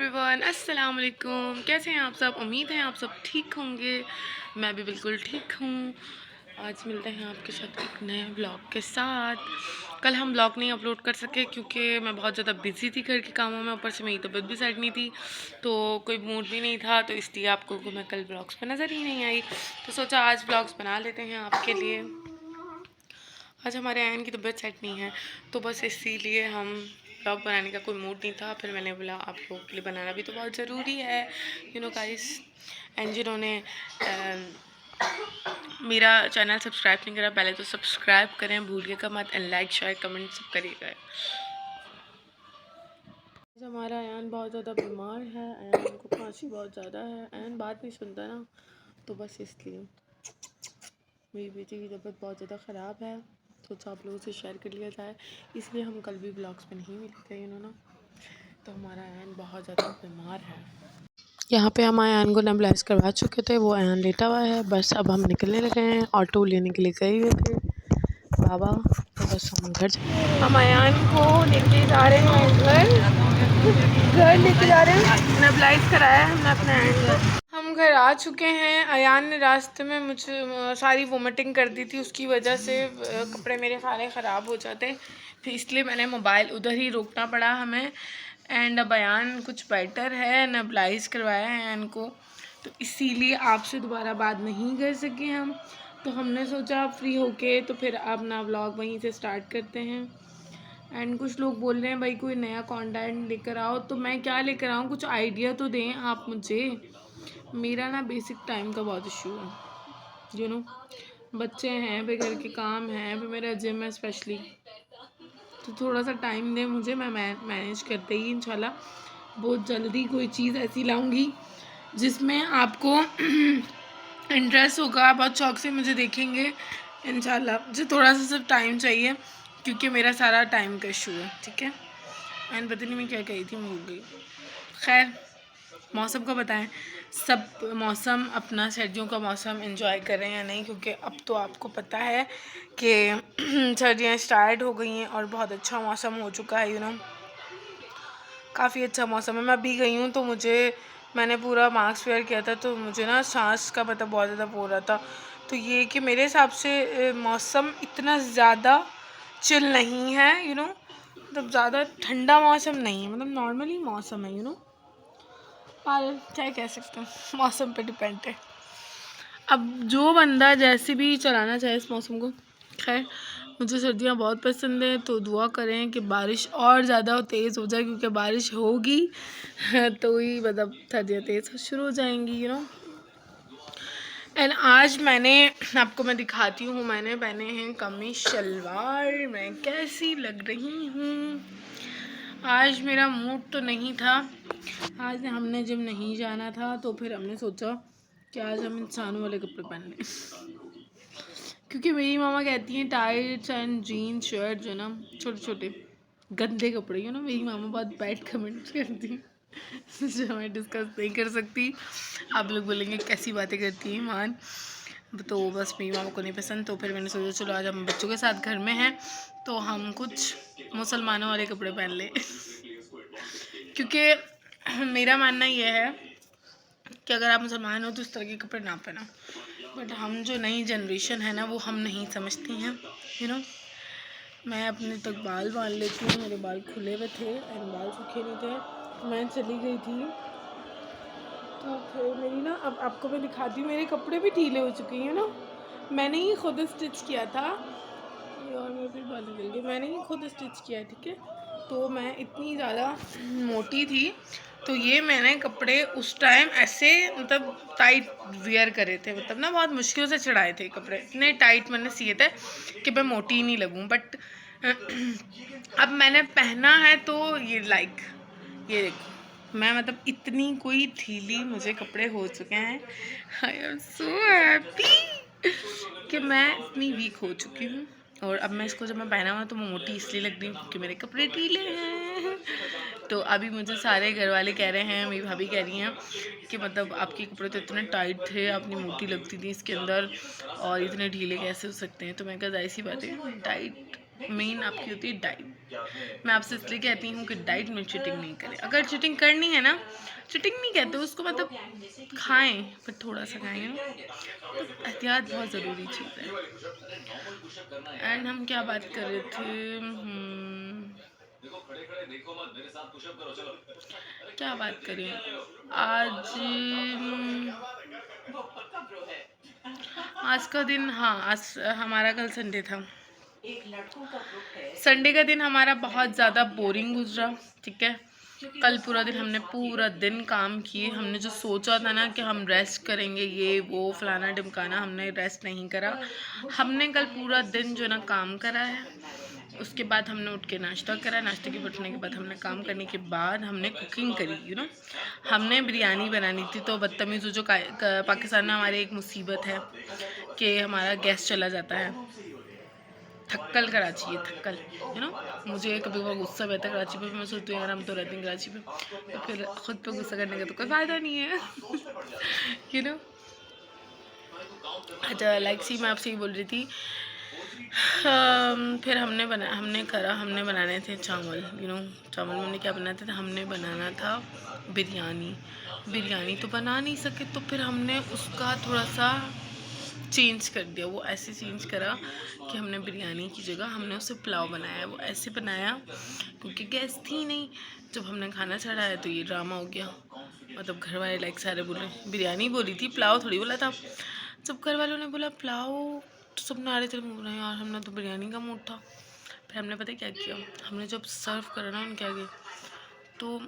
Everyone, अस्सलाम वालेकुम। कैसे हैं आप सब? उम्मीद है आप सब ठीक होंगे। मैं भी बिल्कुल ठीक हूँ। आज मिलते हैं आपके साथ एक नए व्लॉग के साथ। कल हम व्लॉग नहीं अपलोड कर सके क्योंकि मैं बहुत ज़्यादा बिजी थी घर के कामों में, ऊपर से मेरी तबीयत भी सेट नहीं थी, तो कोई मूड भी नहीं था, तो इसलिए आपको मैं कल व्लॉग्स पर नज़र ही नहीं आई। तो सोचा आज व्लॉग्स बना लेते हैं आपके लिए। आज हमारे आयन की तबीयत सेट नहीं है, तो बस इसीलिए हम व्लॉग बनाने का कोई मूड नहीं था। फिर मैंने बोला आप लोगों के लिए बनाना भी तो बहुत ज़रूरी है, यू नो गाइस। एंड जिन्होंने मेरा चैनल सब्सक्राइब नहीं करा, पहले तो सब्सक्राइब करें, भूलिएगा मत। एंड लाइक शेयर कमेंट सब करिएगा। हमारा आयन बहुत ज़्यादा बीमार है, आयन को खांसी बहुत ज़्यादा है, आयन बात नहीं सुनता ना, तो बस इसलिए मेरी बेटी की तबीयत बहुत ज़्यादा ख़राब है। सोचा आप लोगों से शेयर कर लिया जाए, इसलिए हम कल भी ब्लॉग्स में नहीं मिले थे, ना। तो हमारा आयन बहुत ज़्यादा बीमार है। यहाँ पे हम आयन को नेबुलाइज करवा चुके थे, वो आयन लेटा हुआ है। बस अब हम निकलने लगे हैं, ऑटो लेने के लिए गए हुए थे बाबा, तो बस हम घर हम आयन को लेके जा रहे हैं घर लेके जा रहे हैं। नेबुलाइज कराया है हमने अपने आयन को। हम घर आ चुके हैं। अयान ने रास्ते में मुझे सारी वोमिटिंग कर दी थी, उसकी वजह से कपड़े मेरे सारे ख़राब हो जाते, फिर इसलिए मैंने मोबाइल उधर ही रोकना पड़ा हमें। एंड अब अयान कुछ बेटर है, नेबुलाइज करवाया है अयान को, तो इसीलिए आपसे दोबारा बात नहीं कर सके हम। तो हमने सोचा फ्री होके तो फिर अपना व्लॉग वहीं से स्टार्ट करते हैं। एंड कुछ लोग बोल रहे हैं भाई कोई नया कंटेंट लेकर आओ, तो मैं क्या लेकर आऊँ, कुछ आइडिया तो दें आप मुझे। मेरा ना बेसिक टाइम का बहुत इशू है, यू नो। बच्चे हैं, फिर घर के काम हैं, फिर मेरा जिम है स्पेशली, तो थोड़ा सा टाइम दें मुझे। मैं मैनेज करते ही इंशाल्लाह बहुत जल्दी कोई चीज़ ऐसी लाऊंगी जिसमें आपको इंटरेस्ट होगा, बहुत शौक से मुझे देखेंगे इंशाल्लाह। मुझे थोड़ा सा सिर्फ टाइम चाहिए क्योंकि मेरा सारा टाइम का इशू है, ठीक है। एंड पता नहीं मैं क्या कही थी, मैं भूल गई। खैर, मौसम का बताएं, सब मौसम अपना सर्दियों का मौसम एंजॉय कर रहे हैं या नहीं, क्योंकि अब तो आपको पता है कि सर्दियाँ स्टार्ट हो गई हैं और बहुत अच्छा मौसम हो चुका है, यू नो। काफ़ी अच्छा मौसम है। मैं अभी गई हूँ तो मैंने पूरा मास्क वेयर किया था, तो मुझे ना सांस का मतलब बहुत ज़्यादा हो रहा था। तो ये कि मेरे हिसाब से मौसम इतना ज़्यादा चिल नहीं है, यू नो, मतलब ज़्यादा ठंडा मौसम नहीं है, मतलब नॉर्मली मौसम है, यू नो। पर क्या कह सकते हैं, मौसम पे डिपेंड है। अब जो बंदा जैसे भी चलाना चाहे इस मौसम को। खैर, मुझे सर्दियाँ बहुत पसंद है, तो दुआ करें कि बारिश और ज़्यादा तेज़ हो जाए, क्योंकि बारिश होगी तो ही मतलब सर्दियाँ तेज़ शुरू हो जाएंगी, यू नो। एंड आज मैं दिखाती हूँ, मैंने पहने हैं कमीज शलवार। मैं कैसी लग रही हूँ? आज मेरा मूड तो नहीं था, आज हमने जिम नहीं जाना था, तो फिर हमने सोचा कि आज हम इंसानों वाले कपड़े पहन लें क्योंकि मेरी मामा कहती हैं टाइट्स एंड जीन्स शर्ट जो ना छोटे छोटे गंदे कपड़े, यू नो। मेरी मामा बहुत बैड कमेंट करती हैं जो मैं डिस्कस नहीं कर सकती। आप लोग बोलेंगे कैसी बातें करती हैं मान, तो बस मेरी मामा को नहीं पसंद। तो फिर मैंने सोचा चलो आज हम बच्चों के साथ घर में हैं तो हम कुछ मुसलमानों वाले कपड़े पहन लें क्योंकि मेरा मानना यह है कि अगर आप मुसलमान हो तो इस तरह के कपड़े ना पहना। बट हम जो नई जनरेशन है ना, वो हम नहीं समझती हैं, यू नो। मैं अपने तक बाल बांध लेती हूँ, मेरे बाल खुले हुए थे एंड बाल सूखे नहीं थे। मैं चली गई थी तो फिर मेरी ना, अब आपको मैं दिखाती हूँ, मेरे कपड़े भी ढीले हो चुके हैं, ना। मैंने ही खुद स्टिच किया था, और मैं फिर बाल निकल गई, मैंने ही खुद स्टिच किया, ठीक है। तो मैं इतनी ज़्यादा मोटी थी, तो ये मैंने कपड़े उस टाइम ऐसे मतलब टाइट वेयर करे थे, मतलब ना बहुत मुश्किल से चढ़ाए थे कपड़े, इतने टाइट मैंने सिए थे कि मैं मोटी ही नहीं लगूं। बट अब मैंने पहना है तो ये ये देखो, मैं मतलब इतनी कोई ढीली मुझे कपड़े हो चुके हैं। आई एम सो हैप्पी कि मैं इतनी वीक हो चुकी हूँ। और अब मैं इसको जब मैं पहना हुआ तो मैं मोटी इसलिए लग रही हूँ क्योंकि मेरे कपड़े ढीले हैं। तो अभी मुझे सारे घर वाले कह रहे हैं, मेरी भाभी कह रही हैं कि मतलब आपके कपड़े तो इतने टाइट थे, आपने मोटी लगती थी इसके अंदर, और इतने ढीले कैसे हो सकते हैं। तो मैं कहा जाहिर सी बात है, टाइट मेन आपकी होती है डाइट। मैं आपसे इसलिए कहती हूँ कि डाइट में चीटिंग नहीं करें। अगर चीटिंग करनी है ना, चीटिंग नहीं कहते उसको, मतलब खाएं पर थोड़ा सा खाएंगे ना, तो एहतियात बहुत ज़रूरी चीज़ है। एंड हम क्या बात कर रहे थे, क्या बात करें आज, आज का दिन, हाँ आज हमारा कल संडे था। संडे का दिन हमारा बहुत ज़्यादा बोरिंग गुजरा, ठीक है। कल पूरा दिन हमने पूरा दिन काम किए। हमने जो सोचा था ना कि हम रेस्ट करेंगे, ये वो फलाना ढिमकाना, हमने रेस्ट नहीं करा। हमने कल पूरा दिन जो ना काम करा है। उसके बाद हमने उठ के नाश्ता करा। नाश्ते के उठने के बाद हमने काम करने के बाद हमने कुकिंग करी, हमने बिरयानी बनानी थी। तो बदतमीज़ जो पाकिस्तान में हमारी एक मुसीबत है कि हमारा गैस चला जाता है। थक्कल कराची है, थक्कल, मुझे कभी कभी गुस्सा रहता है कराची पे। मैं सोचती हूँ यार हम तो रहते हैं कराची पे, तो फिर खुद पे गुस्सा करने का तो कोई फ़ायदा नहीं है। अच्छा लाइक सी मैं आपसे ही बोल रही थी। फिर हमने बनाने थे चावल। चावल में क्या बनाते थे, हमने बनाना था बिरयानी तो बना नहीं सके, तो फिर हमने उसका थोड़ा सा चेंज कर दिया। वो ऐसे चेंज करा कि हमने बिरयानी की जगह हमने उसे पुलाव बनाया। वो ऐसे बनाया क्योंकि गैस थी नहीं। जब हमने खाना चढ़ाया तो ये ड्रामा हो गया। मतलब घर वाले लाइक सारे बोले, बिरयानी बोली थी, पुलाव थोड़ी बोला था। जब घर वालों ने बोला पुलाव, तो सब नारे थे बोल रहे यार, हमने तो बिरयानी का मूड था। फिर हमने पता क्या किया, हमने जब सर्व करा ना उनके आगे, तो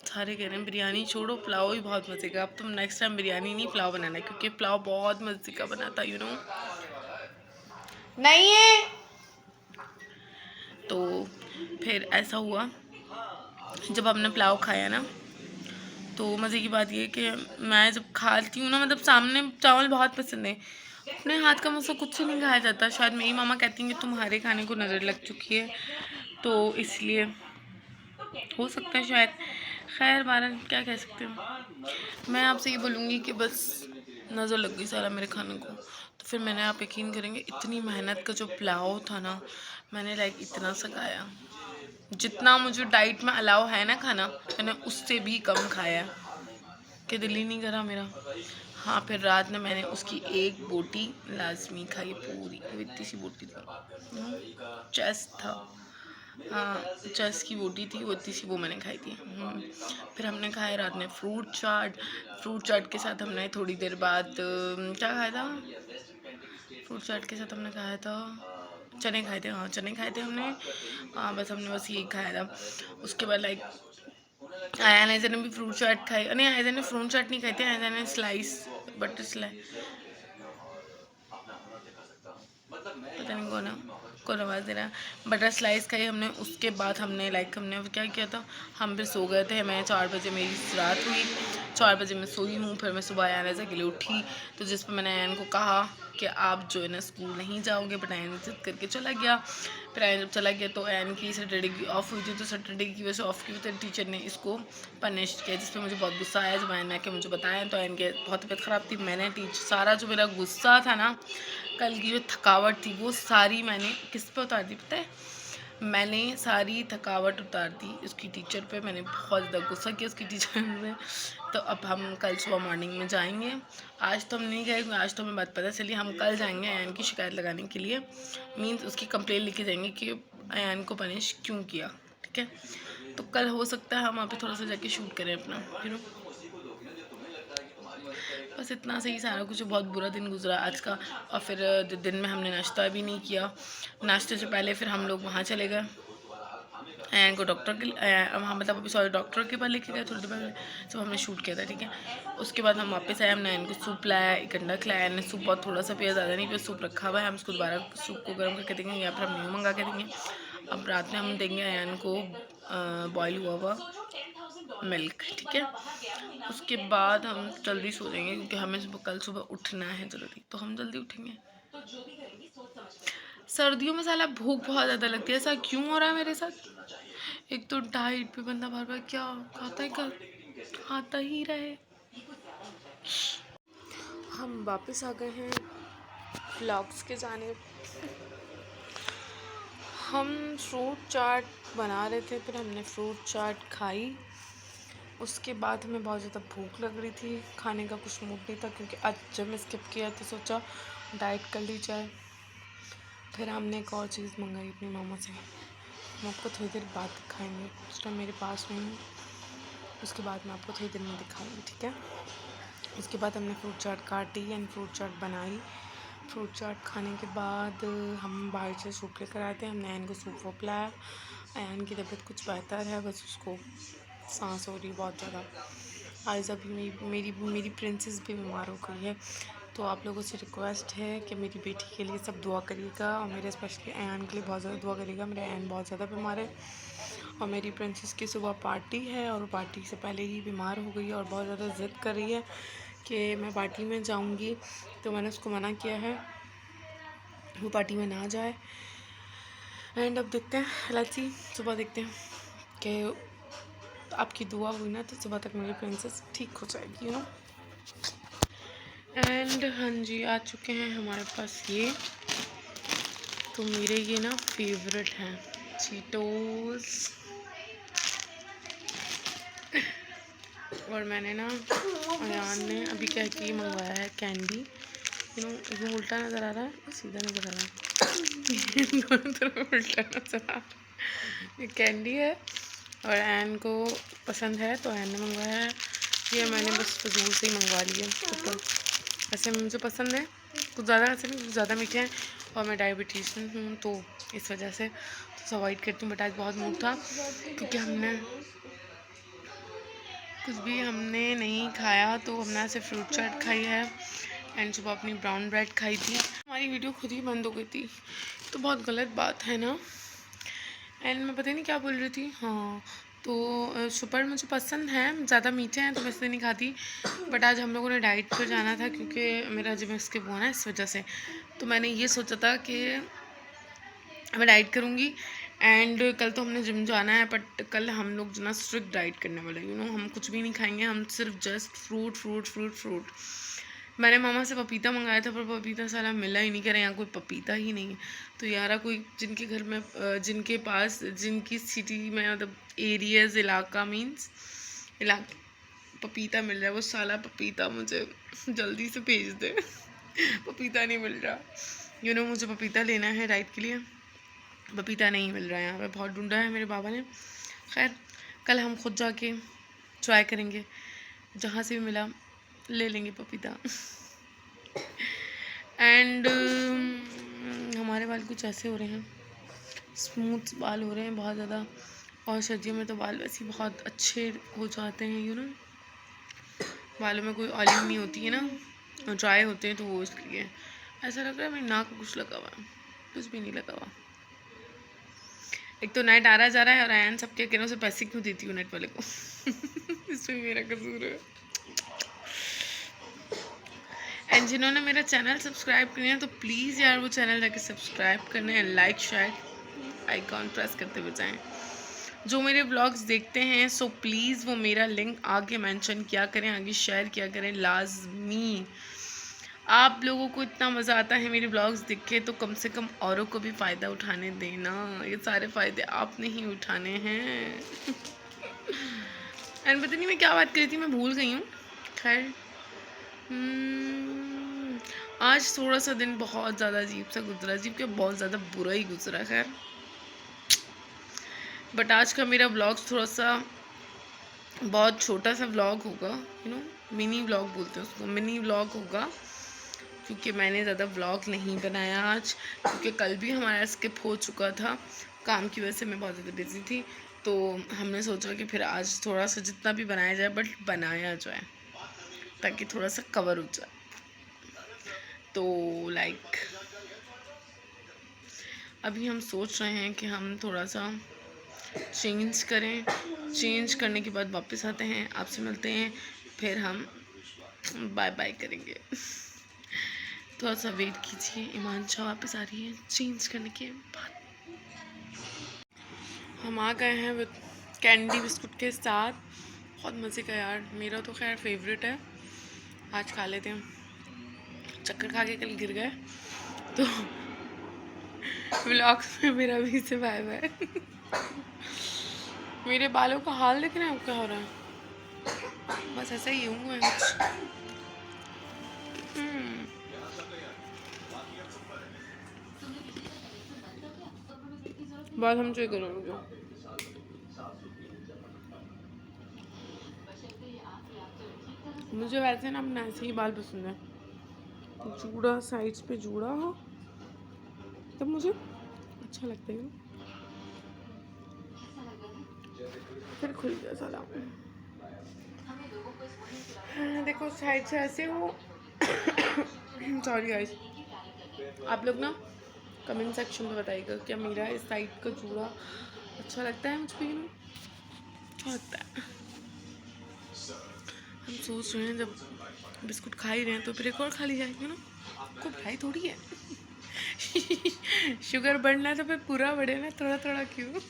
सारे कह रहे हैं बिरयानी छोड़ो, पुलाव ही बहुत मज़े का। अब तुम नेक्स्ट टाइम बिरयानी नहीं पुलाव बनाना, क्योंकि पुलाव बहुत मज़े का बना था, नहीं है। तो फिर ऐसा हुआ, जब हमने पुलाव खाया ना, तो मज़े की बात ये कि मैं जब खाती हूँ ना, मतलब सामने चावल बहुत पसंद है, अपने हाथ का मुझसे कुछ नहीं खाया जाता। शायद मेरी मामा कहती हैं कि तुम्हारे खाने को नज़र लग चुकी है, तो इसलिए हो सकता है शायद। खैर बारन क्या कह सकते हो। मैं आपसे ये बोलूँगी कि बस नज़र लग गई सारा मेरे खाने को। तो फिर मैंने, आप यकीन करेंगे, इतनी मेहनत का जो पुलाव था ना, मैंने लाइक इतना सा खाया जितना मुझे डाइट में अलाउ है ना खाना, मैंने उससे भी कम खाया कि दिल ही नहीं करा मेरा। हाँ फिर रात में मैंने उसकी एक बोटी लाजमी खाई, पूरी इतनी सी बोटी थी, चेस्ट था, हाँ चेस्ट की बोटी थी वो, इतनी सी वो मैंने खाई थी। फिर हमने खाया रात में फ्रूट चाट के साथ हमने थोड़ी देर बाद क्या खाया था, फ्रूट चाट के साथ हमने खाया था चने खाए थे। हाँ चने खाए थे हमने, हाँ बस हमने बस यही खाया था। उसके बाद लाइक आयजा ने भी फ्रूट चाट खाई, नहीं आयजा ने फ्रूट चाट नहीं खाई थी, आयजा ने स्लाइस बटर स्लाइस, पता नहीं कौन आवाज़ दे रहा है, बटर स्लाइस खाई हमने। उसके बाद हमने हमने क्या किया था, हम फिर सो गए थे। मैं 4 बजे मेरी रात हुई, 4 बजे मैं सोई हूँ। फिर मैं सुबह आयन के लिए उठी, तो जिस पर मैंने आयन को कहा कि आप जो है ना स्कूल नहीं जाओगे, बट आयन जिद करके चला गया। फिर आयन जब चला गया तो आयन की सैटरडे की ऑफ हुई थी, तो सैटरडे की वजह से ऑफ की वजह से टीचर ने इसको पनिश किया, जिस पर मुझे बहुत गुस्सा आया। जब आयन आके मुझे बताया तो आयन के बहुत तबीयत ख़राब थी। मैंने सारा जो मेरा गुस्सा था ना, कल की जो थकावट थी, वो सारी मैंने किस पे उतार दी पता है, मैंने सारी थकावट उतार दी उसकी टीचर पे। मैंने बहुत ज़्यादा गुस्सा किया उसकी टीचर में। तो अब हम कल सुबह मॉर्निंग में जाएंगे। आज तो हम नहीं गए, आज तो हमें बात पता चली। हम कल जाएंगे अयान की शिकायत लगाने के लिए, मीन्स उसकी कंप्लेंट लिखे जाएंगे कि अयान को पनिश क्यों किया, ठीक है। तो कल हो सकता है हम वहाँ पे थोड़ा सा जाके शूट करें अपना, बस इतना सही सारा कुछ। बहुत बुरा दिन गुजरा आज का। और फिर दिन में हमने नाश्ता भी नहीं किया। नाश्ते से पहले फिर हम लोग वहाँ चले गए, एन को डॉक्टर के, हाँ मतलब अभी सॉरी डॉक्टर के पास लेके गए थोड़ी देर पहले, जब हमने शूट किया था, ठीक है। उसके बाद हम वापस आए, हमने इनको सूप लाया, एक अंडा खिलाया। इन्हें सूप बहुत थोड़ा सा पिया, ज़्यादा नहीं पिया, सूप रखा हुआ है, हम उसको दोबारा सूप को गर्म करके देंगे, या फिर हम न्यू मंगा के देंगे। अब रात में हम देंगे अयान को बॉयल हुआ हुआ मिल्क, ठीक है। उसके बाद हम जल्दी सो जाएंगे, क्योंकि हमें कल सुबह उठना है जल्दी, तो हम जल्दी उठेंगे। सर्दियों में साला भूख बहुत ज़्यादा लगती है, ऐसा क्यों हो रहा है मेरे साथ। एक तो डाइट पे बंदा बार बार क्या खाता है, खाता ही रहे। हम वापस आ गए हैं व्लॉग्स के जाने। हम फ्रूट चाट बना रहे थे, फिर हमने फ्रूट चाट खाई। उसके बाद हमें बहुत ज़्यादा भूख लग रही थी, खाने का कुछ मूड नहीं था क्योंकि आज जब मैं स्किप किया तो सोचा डाइट कर ली जाए। फिर हमने एक और चीज़ मंगाई अपनी मामा से, हम आपको थोड़ी देर बाद दिखाएंगे, उस टाइम मेरे पास नहीं है, उसके बाद मैं आपको थोड़ी देर में दिखाऊंगी, ठीक है। उसके बाद हमने फ्रूट चाट काटी एंड फ्रूट चाट बनाई। फ्रूट चाट खाने के बाद हम बाहर से सूप लेकर आए थे, हमने अयान को सूप वो पिलाया। अयान की तबीयत कुछ बेहतर है, बस उसको सांस हो रही बहुत ज़्यादा। आयज़ा भी मेरी प्रिंसेस भी बीमार हो गई है। तो आप लोगों से रिक्वेस्ट है कि मेरी बेटी के लिए सब दुआ करिएगा और मेरे स्पेशली अयान के लिए बहुत ज़्यादा दुआ करिएगा। मेरा अयान बहुत ज़्यादा बीमार है और मेरी प्रिंसेस की सुबह पार्टी है और पार्टी से पहले ही बीमार हो गई है और बहुत ज़्यादा ज़िद कर रही है कि मैं पार्टी में जाऊंगी। तो मैंने उसको मना किया है वो पार्टी में ना जाए। एंड अब देखते हैं, लेट्स सी, सुबह देखते हैं कि आपकी दुआ हुई ना तो सुबह तक मेरी प्रिंसेस ठीक हो जाएगी, यू नो। एंड हाँ जी, आ चुके हैं हमारे पास ये, तो मेरे ये ना फेवरेट हैं चीटोस। और मैंने ना अयान ने अभी क्या कि मंगवाया है कैंडी, यू नो। ये उल्टा नज़र आ रहा है, सीधा नज़र आ रहा है दोनों तरफ उल्टा नज़र आ रहा है। ये कैंडी है और अयान को पसंद है तो अयान ने मंगवाया है। ये मैंने बस फजूल से ही मंगवा लिया ऊपर, ऐसे मुझे पसंद है, कुछ ज़्यादा ऐसे नहीं, कुछ ज़्यादा मीठे हैं और मैं डायबिटीज़ हूँ तो इस वजह से तो अवॉइड करती हूँ। बट आज बहुत मूड था क्योंकि हमने कुछ भी हमने नहीं खाया, तो हमने ऐसे फ्रूट चाट खाई है एंड सुबह अपनी ब्राउन ब्रेड खाई थी। हमारी वीडियो खुद ही बंद हो गई थी, तो बहुत गलत बात है ना। एंड मैं पता नहीं क्या बोल रही थी, हाँ, तो सुपर मुझे पसंद है, ज़्यादा मीठे हैं तो मैं इसलिए नहीं खाती। बट आज हम लोगों ने डाइट पर जाना था क्योंकि मेरा जिम स्किप हुआ ना इस वजह से, तो मैंने ये सोचा था कि मैं डाइट करूँगी। एंड कल तो हमने जिम जाना है, बट कल हम लोग जो ना स्ट्रिक्ट डाइट करने वाले, यू नो। हम कुछ भी नहीं खाएंगे, हम सिर्फ just fruit fruit fruit fruit. मैंने मामा से पपीता मंगाया था पर पपीता साला मिला ही नहीं, कह रहे यहाँ कोई पपीता ही नहीं है। तो यार कोई जिनके घर में जिनके पास जिनकी सिटी में मतलब एरियाज इलाका मीन्स इलाका पपीता मिल रहा है, वो साला पपीता मुझे जल्दी से भेज दे पपीता नहीं मिल रहा, यू नो। मुझे पपीता लेना है राइट के लिए, पपीता नहीं मिल रहा है यहाँ पे, बहुत ढूंढा है मेरे बाबा ने। खैर कल हम खुद जाके ट्राई करेंगे, जहाँ से भी मिला ले लेंगे पपीता एंड हमारे बाल कुछ ऐसे हो रहे हैं, स्मूथ बाल हो रहे हैं बहुत ज़्यादा, और सर्दियों में तो बाल वैसे ही बहुत अच्छे हो जाते हैं, यू नो। बालों में कोई ऑयलिंग नहीं होती है ना, और ड्राई होते हैं, तो वो इसलिए ऐसा लग रहा है मेरी नाक को कुछ लगा हुआ है, कुछ भी नहीं लगा हुआ। एक तो नेट आ रहा जा रहा है और अयान सबके कहने से पैसे क्यों देती हूँ नेट वाले को इसमें मेरा कसूर है। एंड जिन्होंने मेरा चैनल सब्सक्राइब किया है तो प्लीज़ यार वो चैनल जाके सब्सक्राइब करने हैं, लाइक शेयर आइकॉन प्रेस करते हुए जाएँ। जो मेरे ब्लॉग्स देखते हैं सो प्लीज़ वो मेरा लिंक आगे मेंशन किया करें, आगे शेयर किया करें लाजमी। आप लोगों को इतना मज़ा आता है मेरे ब्लॉग्स देख के, तो कम से कम औरों को भी फ़ायदा उठाने देना, ये सारे फ़ायदे आपने ही उठाने हैं एंड पता नहीं मैं क्या बात करी थी, मैं भूल गई हूँ। खैर आज थोड़ा सा दिन बहुत ज़्यादा अजीब सा गुजरा, अजीब क्या बहुत ज़्यादा बुरा ही गुजरा। खैर बट आज का मेरा ब्लॉग थोड़ा सा बहुत छोटा सा व्लॉग होगा, यू नो, मिनी व्लॉग बोलते हैं उसको, मिनी व्लॉग होगा क्योंकि मैंने ज़्यादा व्लॉग नहीं बनाया आज, क्योंकि कल भी हमारा स्किप हो चुका था काम की वजह से, मैं बहुत ज़्यादा बिजी थी। तो हमने सोचा कि फिर आज थोड़ा सा जितना भी बनाया जाए बट बनाया जाए ताकि थोड़ा सा कवर हो जाए। तो लाइक अभी हम सोच रहे हैं कि हम थोड़ा सा चेंज करें, चेंज करने के बाद वापस आते हैं, आपसे मिलते हैं, फिर हम बाय बाय करेंगे थोड़ा सा वेट कीजिए, ईमान शाह वापस आ रही है चेंज करने के बाद। हम आ गए हैं विद कैंडी बिस्कुट के साथ, बहुत मज़े का यार, मेरा तो खैर फेवरेट है, आज खा लेते हैं। चक्कर खा के कल गिर गए तो व्लॉग्स में मेरा भी से बाय बाय। मेरे बालों का हाल देख रहे हैं क्या हो रहा है, बस ऐसा ही हूँ मैं कुछ। बहुत हम चाहिए करो मुझे। मुझे वैसे ना अपने ऐसे ही बाल पसंद है, जूड़ा साइड्स पे जूड़ा हो तब मुझे अच्छा लगता है। फिर खुल गया साला। देखो साइड से ऐसे हो। सॉरी गाइस, आप लोग ना कमेंट सेक्शन में बताइएगा क्या मेरा इस साइड का जूड़ा अच्छा लगता है मुझ पर, अच्छा लगता है। हम सोच रहे हैं जब बिस्कुट खा ही रहे हैं तो फिर एक और खा ली जाएगी ना, आपको भाई थोड़ी है। शुगर बढ़ना है तो फिर पूरा बढ़े ना, थोड़ा थोड़ा क्यों।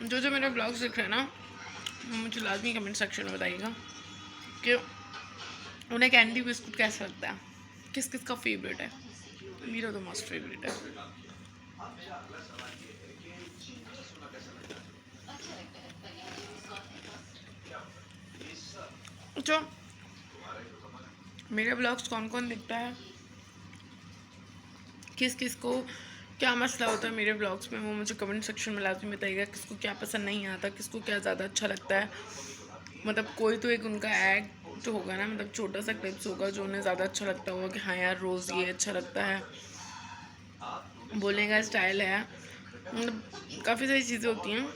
जो जो मेरे ब्लॉग्स देख रहे हैं ना, मुझे लाजमी कमेंट सेक्शन में बताइएगा कि उन्हें कैंडी बिस्कुट कैसा लगता है, किस किस का फेवरेट है। मेरा तो मोस्ट फेवरेट है। तो मेरे ब्लॉग्स कौन कौन देखता है, किस किस को क्या मसला होता है मेरे ब्लॉग्स में, वो मुझे कमेंट सेक्शन में लाजमी बताइएगा। किसको क्या पसंद नहीं आता, किसको क्या ज़्यादा अच्छा लगता है। मतलब कोई तो एक उनका एक्ट जो होगा ना, मतलब छोटा सा क्लिप्स होगा जो उन्हें ज़्यादा अच्छा लगता होगा कि हाँ यार रोज़ ये अच्छा लगता है, बोलने का स्टाइल है, मतलब काफ़ी सारी चीज़ें होती हैं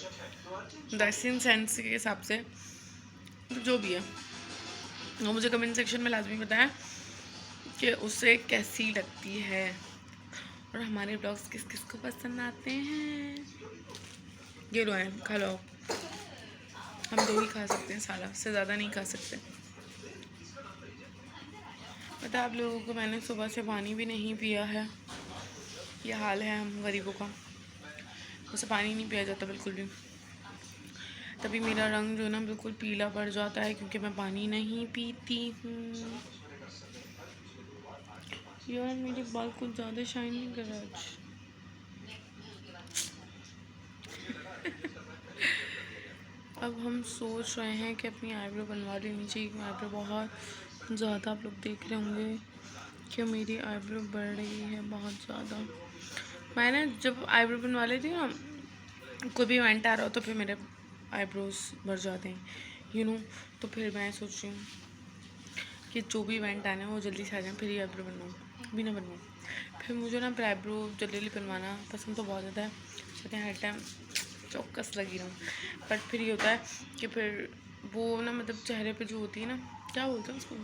ड्रेसिंग सेंस के हिसाब से। तो जो भी है वो मुझे कमेंट सेक्शन में लाजमी बताएं कि उसे कैसी लगती है और हमारे ब्लॉग्स किस किस को पसंद आते हैं। ये लो है, खा लो। हम 2 ही खा सकते हैं साला, उससे ज़्यादा नहीं खा सकते। पता है आप लोगों को, मैंने सुबह से पानी भी नहीं पिया है। ये हाल है हम गरीबों का, उसे पानी नहीं पिया जाता बिल्कुल भी, तभी मेरा रंग जो ना बिल्कुल पीला पड़ जाता है क्योंकि मैं पानी नहीं पीती हूँ। यार मेरे बाल कुछ ज़्यादा शाइन नहीं कर रहा आज। अब हम सोच रहे हैं कि अपनी आईब्रो बनवा लेनी चाहिए। आईब्रो बहुत ज़्यादा, आप लोग देख रहे होंगे कि मेरी आईब्रो बढ़ रही है बहुत ज़्यादा। मैंने जब आईब्रो बनवा लेती हूँ ना, कोई भी इवेंट आ रहा हो तो फिर मेरे आईब्रोज बढ़ जाते हैं तो फिर मैं सोच रही हूँ कि जो भी इवेंट आना है वो जल्दी से आ जाए, फिर ही आईब्रो बनवाऊँ, भी ना बनवाऊँ। फिर मुझे ना आईब्रो जल्दी जल्दी बनवाना पसंद तो बहुत ज़्यादा है, चाहते हैं हर टाइम चौकस लगी रहूँ। बट फिर ये होता है कि फिर वो ना मतलब चेहरे पे जो होती है ना, क्या बोलते हैं उसको,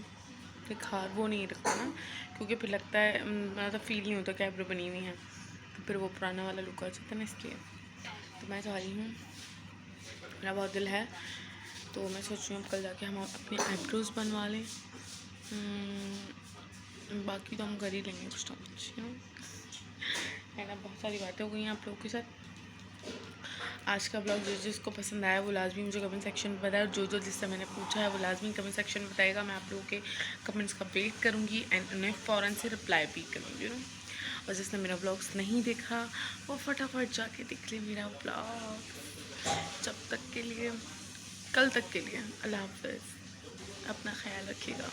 निखार, वो नहीं रखता ना, क्योंकि फिर लगता है मतलब फील नहीं होता कि आईब्रो बनी हुई है, तो फिर वो पुराना वाला लुक आ जाता है ना, इसलिए। तो मैं चाह रही हूँ, मेरा बहुत दिल है, तो मैं सोच रही हूँ कल जाके हम अपने आईब्रोज़ बनवा लें। बाकी तो हम कर ही लेंगे कुछ ना कुछ, है ना। बहुत सारी बातें हो गई हैं आप लोगों के साथ। आज का ब्लॉग जिसको पसंद आया वो लाजमी मुझे कमेंट सेक्शन में बताया, और जो जिससे मैंने पूछा है वो लाजमी कमेंट सेक्शन में बताएगा। मैं आप लोगों के कमेंट्स का वेट करूँगी एंड उन्हें फ़ौरन से रिप्लाई भी करूँगी और जिसने मेरा ब्लॉग्स नहीं देखा वो फटाफट जाके देख ले मेरा ब्लॉग। जब तक के लिए, कल तक के लिए अल्लाह हाफ़िज़, अपना ख्याल रखिएगा।